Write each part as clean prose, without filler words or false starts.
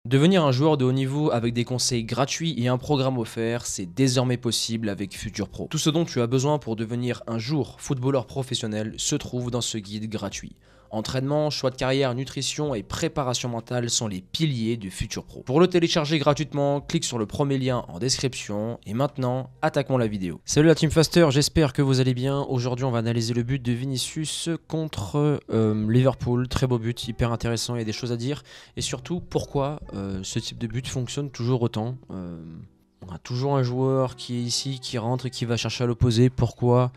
Devenir un joueur de haut niveau avec des conseils gratuits et un programme offert, c'est désormais possible avec Futur Pro. Tout ce dont tu as besoin pour devenir un jour footballeur professionnel se trouve dans ce guide gratuit. Entraînement, choix de carrière, nutrition et préparation mentale sont les piliers du Futur Pro. Pour le télécharger gratuitement, clique sur le premier lien en description et maintenant, attaquons la vidéo. Salut la Team Faster, j'espère que vous allez bien. Aujourd'hui, on va analyser le but de Vinicius contre Liverpool. Très beau but, hyper intéressant, il y a des choses à dire. Et surtout, pourquoi ce type de but fonctionne toujours autant. On a toujours un joueur qui est ici, qui rentre et qui va chercher à l'opposé. Pourquoi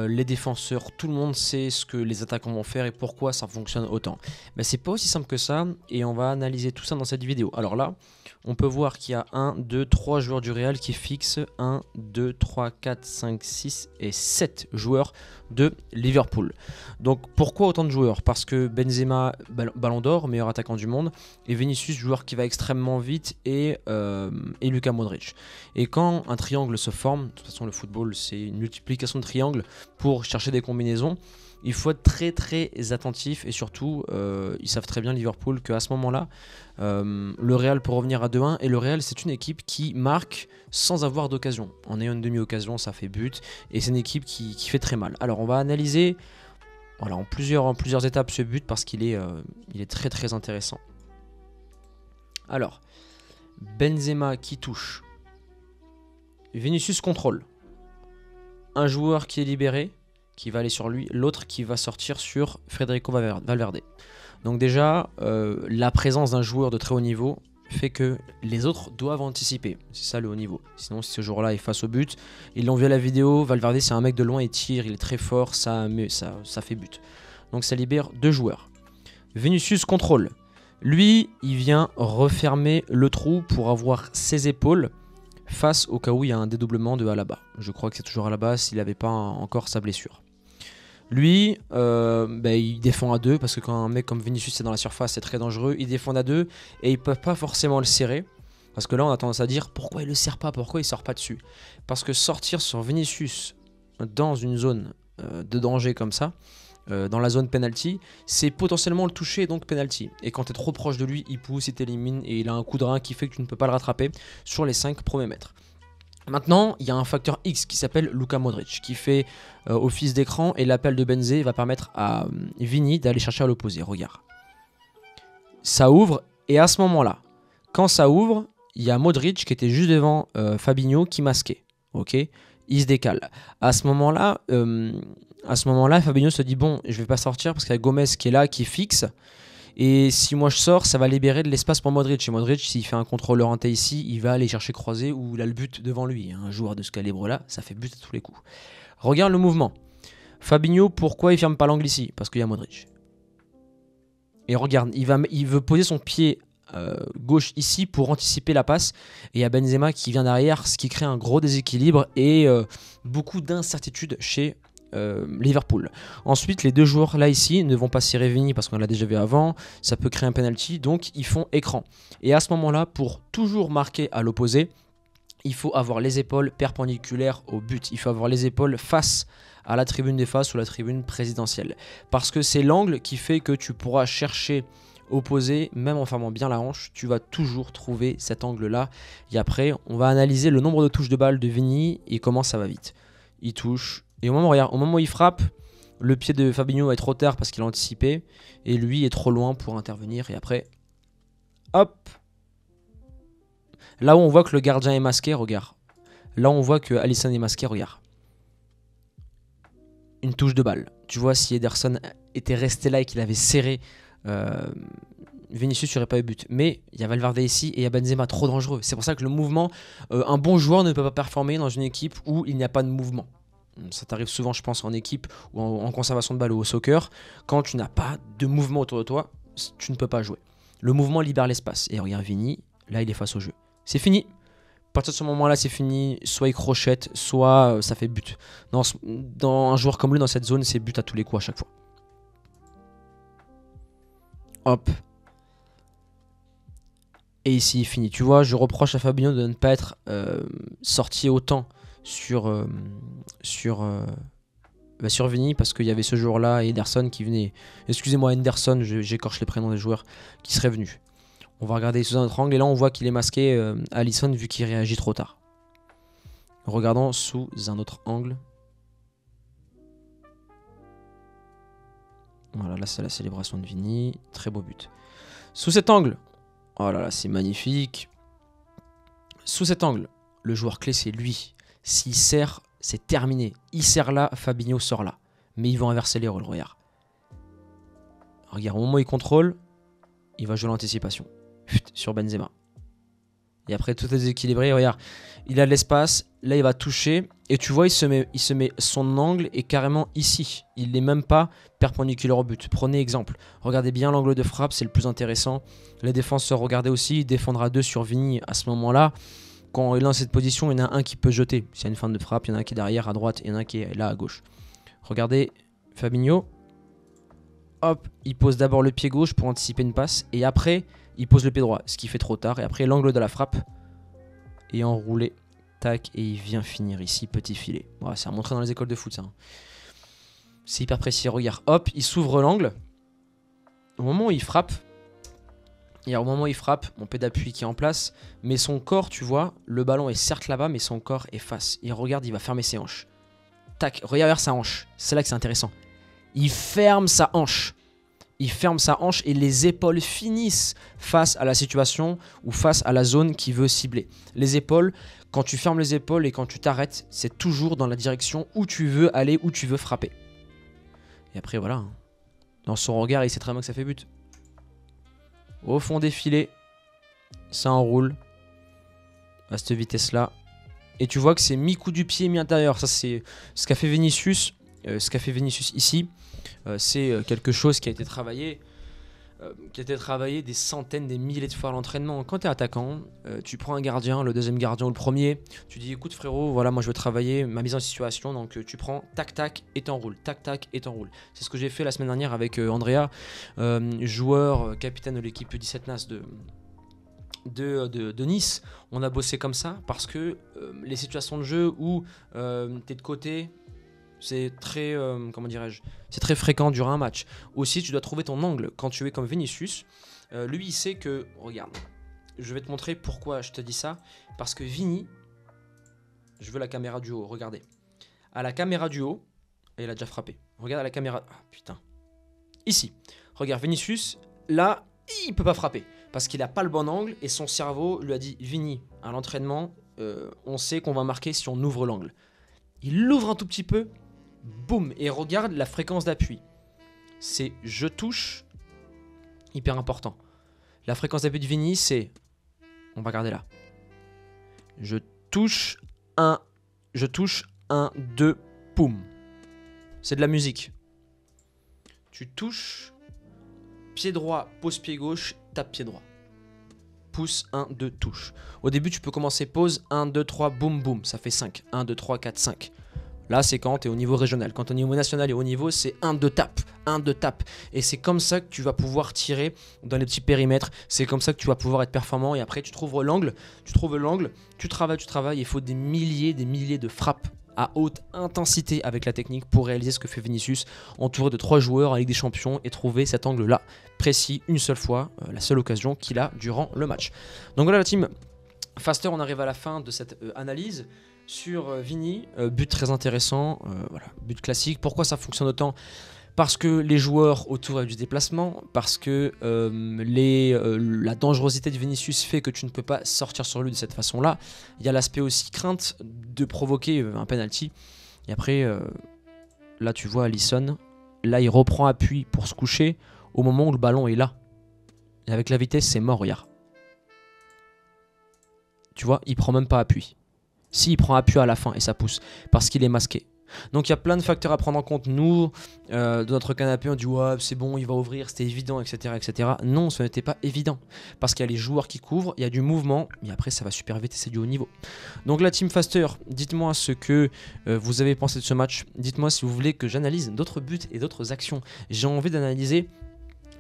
les défenseurs, tout le monde sait ce que les attaquants vont faire et pourquoi ça fonctionne autant. Mais c'est pas aussi simple que ça et on va analyser tout ça dans cette vidéo. Alors là, on peut voir qu'il y a 1, 2, 3 joueurs du Real qui fixent 1, 2, 3, 4, 5, 6 et 7 joueurs de Liverpool. Donc pourquoi autant de joueurs? Parce que Benzema, ballon d'or, meilleur attaquant du monde, et Vinicius, joueur qui va extrêmement vite, et Luka Modric. Et quand un triangle se forme, de toute façon le football c'est une multiplication de triangles pour chercher des combinaisons, il faut être très très attentif et surtout ils savent très bien Liverpool qu'à ce moment-là le Real peut revenir à 2-1 et le Real c'est une équipe qui marque sans avoir d'occasion. En ayant une demi-occasion ça fait but et c'est une équipe qui fait très mal. Alors on va analyser en plusieurs étapes ce but parce qu'il est très très intéressant. Alors Benzema qui touche, Vinicius contrôle, un joueur qui est libéré, qui va aller sur lui, l'autre qui va sortir sur Federico Valverde. Donc déjà, la présence d'un joueur de très haut niveau fait que les autres doivent anticiper. C'est ça le haut niveau. Sinon, si ce joueur-là est face au but, ils l'ont vu à la vidéo, Valverde c'est un mec de loin, il tire, il est très fort, ça fait but. Donc ça libère deux joueurs. Vinicius contrôle. Lui, il vient refermer le trou pour avoir ses épaules face au cas où il y a un dédoublement de Alaba. Je crois que c'est toujours Alaba s'il n'avait pas encore sa blessure. Lui, il défend à deux parce que quand un mec comme Vinicius est dans la surface, c'est très dangereux. Il défend à deux et ils peuvent pas forcément le serrer. Parce que là, on a tendance à dire pourquoi il le serre pas, pourquoi il sort pas dessus. Parce que sortir sur Vinicius dans une zone de danger comme ça, dans la zone penalty, c'est potentiellement le toucher donc penalty. Et quand tu es trop proche de lui, il pousse, il t'élimine et il a un coup de rein qui fait que tu ne peux pas le rattraper sur les 5 premiers mètres. Maintenant, il y a un facteur X qui s'appelle Luka Modric qui fait office d'écran et l'appel de Benzé va permettre à Vini d'aller chercher à l'opposé. Regarde. Ça ouvre et à ce moment-là, quand ça ouvre, il y a Modric qui était juste devant Fabinho qui masquait. Ok, il se décale. À ce moment-là, Fabinho se dit bon, je vais pas sortir parce qu'il y a Gomez qui est là, qui fixe. Et si moi je sors, ça va libérer de l'espace pour Modric. Et Modric, s'il fait un contrôle orienté ici, il va aller chercher croisé ou il a le but devant lui. Un joueur de ce calibre-là, ça fait but à tous les coups. Regarde le mouvement. Fabinho, pourquoi il ferme pas l'angle ici? Parce qu'il y a Modric. Et regarde, il veut poser son pied gauche ici pour anticiper la passe. Et il y a Benzema qui vient derrière, ce qui crée un gros déséquilibre et beaucoup d'incertitude chez Liverpool. Ensuite, les deux joueurs là ici ne vont pas s'y réunir parce qu'on l'a déjà vu avant, ça peut créer un penalty, donc ils font écran. Et à ce moment-là, pour toujours marquer à l'opposé, il faut avoir les épaules perpendiculaires au but. Il faut avoir les épaules face à la tribune des faces ou la tribune présidentielle. Parce que c'est l'angle qui fait que tu pourras chercher opposé, même en fermant bien la hanche, tu vas toujours trouver cet angle-là. Et après, on va analyser le nombre de touches de balle de Vini et comment ça va vite. Il touche. Et au moment où il frappe, le pied de Fabinho est trop tard parce qu'il a anticipé. Et lui est trop loin pour intervenir. Et après, hop. Là où on voit que le gardien est masqué, regarde. Là où on voit que Alisson est masqué, regarde. Une touche de balle. Tu vois, si Ederson était resté là et qu'il avait serré, Vinicius n'aurait pas eu but. Mais il y a Valverde ici et il y a Benzema, trop dangereux. C'est pour ça que le mouvement, un bon joueur ne peut pas performer dans une équipe où il n'y a pas de mouvement. Ça t'arrive souvent, je pense, en équipe ou en conservation de balle ou au soccer. Quand tu n'as pas de mouvement autour de toi, tu ne peux pas jouer. Le mouvement libère l'espace. Et regarde Vini, là il est face au jeu. C'est fini. À partir de ce moment-là, c'est fini. Soit il crochette, soit ça fait but. Dans un joueur comme lui, dans cette zone, c'est but à tous les coups à chaque fois. Hop. Et ici, il finit. Tu vois, je reproche à Fabinho de ne pas être sorti autant sur Vini parce qu'il y avait ce joueur-là et Ederson qui venait. Excusez-moi, Henderson, j'écorche les prénoms des joueurs qui seraient venus. On va regarder sous un autre angle et là on voit qu'il est masqué Alisson vu qu'il réagit trop tard. Regardons sous un autre angle. Voilà, là c'est la célébration de Vini. Très beau but. Sous cet angle, oh là là, c'est magnifique. Sous cet angle, le joueur clé c'est lui. S'il sert, c'est terminé. Il sert là, Fabinho sort là. Mais ils vont inverser les rôles, regarde. Regarde, au moment où il contrôle, il va jouer l'anticipation. Sur Benzema. Et après tout est déséquilibré, regarde. Il a de l'espace, là il va toucher. Et tu vois, il se met son angle est carrément ici. Il n'est même pas perpendiculaire au but. Prenez exemple. Regardez bien l'angle de frappe, c'est le plus intéressant. Les défenseurs, regardez aussi, il défendra 2 sur Vini à ce moment-là. Quand il est dans cette position, il y en a un qui peut jeter. S'il y a une fin de frappe, il y en a un qui est derrière à droite, il y en a un qui est là à gauche. Regardez Fabinho. Hop, il pose d'abord le pied gauche pour anticiper une passe. Et après, il pose le pied droit, ce qui fait trop tard. Et après, l'angle de la frappe est enroulé. Tac, et il vient finir ici, petit filet. Voilà, c'est à montrer dans les écoles de foot, ça. C'est hyper précis. Regarde, hop, il s'ouvre l'angle. Au moment où il frappe, mon pied d'appui qui est en place, mais son corps, tu vois, le ballon est certes là-bas, mais son corps est face. Et regarde, il va fermer ses hanches. Tac, regarde sa hanche. C'est là que c'est intéressant. Il ferme sa hanche. Il ferme sa hanche et les épaules finissent face à la situation ou face à la zone qu'il veut cibler. Les épaules, quand tu fermes les épaules et quand tu t'arrêtes, c'est toujours dans la direction où tu veux aller, où tu veux frapper. Et après, voilà. Dans son regard, il sait très bien que ça fait but. Au fond des filets, ça enroule à cette vitesse-là. Et tu vois que c'est mi-coup du pied, mi-intérieur. Ça, c'est ce qu'a fait Vinicius. Ici, c'est quelque chose qui a été travaillé des centaines, des milliers de fois à l'entraînement. Quand tu es attaquant, tu prends un gardien, le deuxième gardien ou le premier, tu dis écoute frérot, voilà moi je veux travailler ma mise en situation, donc tu prends tac tac et t'enroules, tac tac et t'enroules. C'est ce que j'ai fait la semaine dernière avec Andrea, joueur, capitaine de l'équipe U17 NAS de Nice. On a bossé comme ça parce que les situations de jeu où tu es de côté, c'est très, c'est très fréquent durant un match. Aussi, tu dois trouver ton angle quand tu es comme Vinicius. Lui, il sait que, regarde, je vais te montrer pourquoi je te dis ça. Parce que Vini, je veux la caméra du haut, regardez. À la caméra du haut, il a déjà frappé. Regarde à la caméra, ah putain. Ici, regarde Vinicius, là, il peut pas frapper. Parce qu'il n'a pas le bon angle et son cerveau lui a dit, Vini, à l'entraînement, on sait qu'on va marquer si on ouvre l'angle. Il l'ouvre un tout petit peu. Boum, et regarde la fréquence d'appui. C'est je touche, hyper important. La fréquence d'appui de Vini, c'est, on va regarder là. Je touche 1, 2, boum. C'est de la musique. Tu touches, pied droit, pose pied gauche, tape pied droit. Pouce, 1, 2, touche. Au début, tu peux commencer pause, 1, 2, 3, boum, boum. Ça fait 5. 1, 2, 3, 4, 5. Là, c'est quand tu es au niveau régional. Quand tu es au niveau national et au niveau, c'est 1, 2, tape. 1, 2, tape. Et c'est comme ça que tu vas pouvoir tirer dans les petits périmètres. C'est comme ça que tu vas pouvoir être performant. Et après, tu trouves l'angle. Tu travailles. Il faut des milliers de frappes à haute intensité avec la technique pour réaliser ce que fait Vinicius, entouré de 3 joueurs en Ligue des Champions et trouver cet angle-là précis une seule fois, la seule occasion qu'il a durant le match. Donc voilà la team Faster, on arrive à la fin de cette analyse sur Vini, but très intéressant, voilà, but classique. Pourquoi ça fonctionne autant ? Parce que les joueurs autour ont du déplacement, parce que la dangerosité de Vinicius fait que tu ne peux pas sortir sur lui de cette façon-là. Il y a l'aspect aussi crainte de provoquer un penalty. Et après, là tu vois Alisson, là il reprend appui pour se coucher au moment où le ballon est là. Et avec la vitesse, c'est mort, regarde. Tu vois, il prend même pas appui. Si, il prend appui à la fin et ça pousse, parce qu'il est masqué. Donc il y a plein de facteurs à prendre en compte. Nous, de notre canapé, on dit ouais, c'est bon, il va ouvrir, c'était évident, etc., etc. Non, ce n'était pas évident. Parce qu'il y a les joueurs qui couvrent, il y a du mouvement, et après ça va super vite et c'est du haut niveau. Donc la team Faster, dites-moi ce que vous avez pensé de ce match. Dites-moi si vous voulez que j'analyse d'autres buts et d'autres actions. J'ai envie d'analyser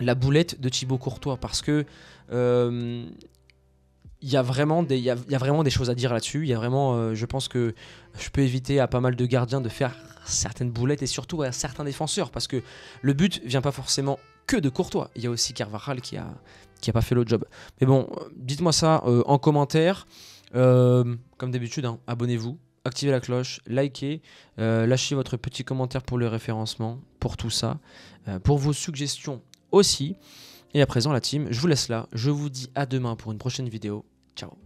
la boulette de Thibaut Courtois parce que il y a vraiment des choses à dire là-dessus. Il y a vraiment, je pense que je peux éviter à pas mal de gardiens de faire certaines boulettes et surtout à certains défenseurs parce que le but vient pas forcément que de Courtois. Il y a aussi Carvajal qui a pas fait le job. Mais bon, dites-moi ça en commentaire. Comme d'habitude, hein, abonnez-vous, activez la cloche, likez, lâchez votre petit commentaire pour le référencement, pour tout ça, pour vos suggestions aussi. Et à présent, la team, je vous laisse là. Je vous dis à demain pour une prochaine vidéo. Ciao.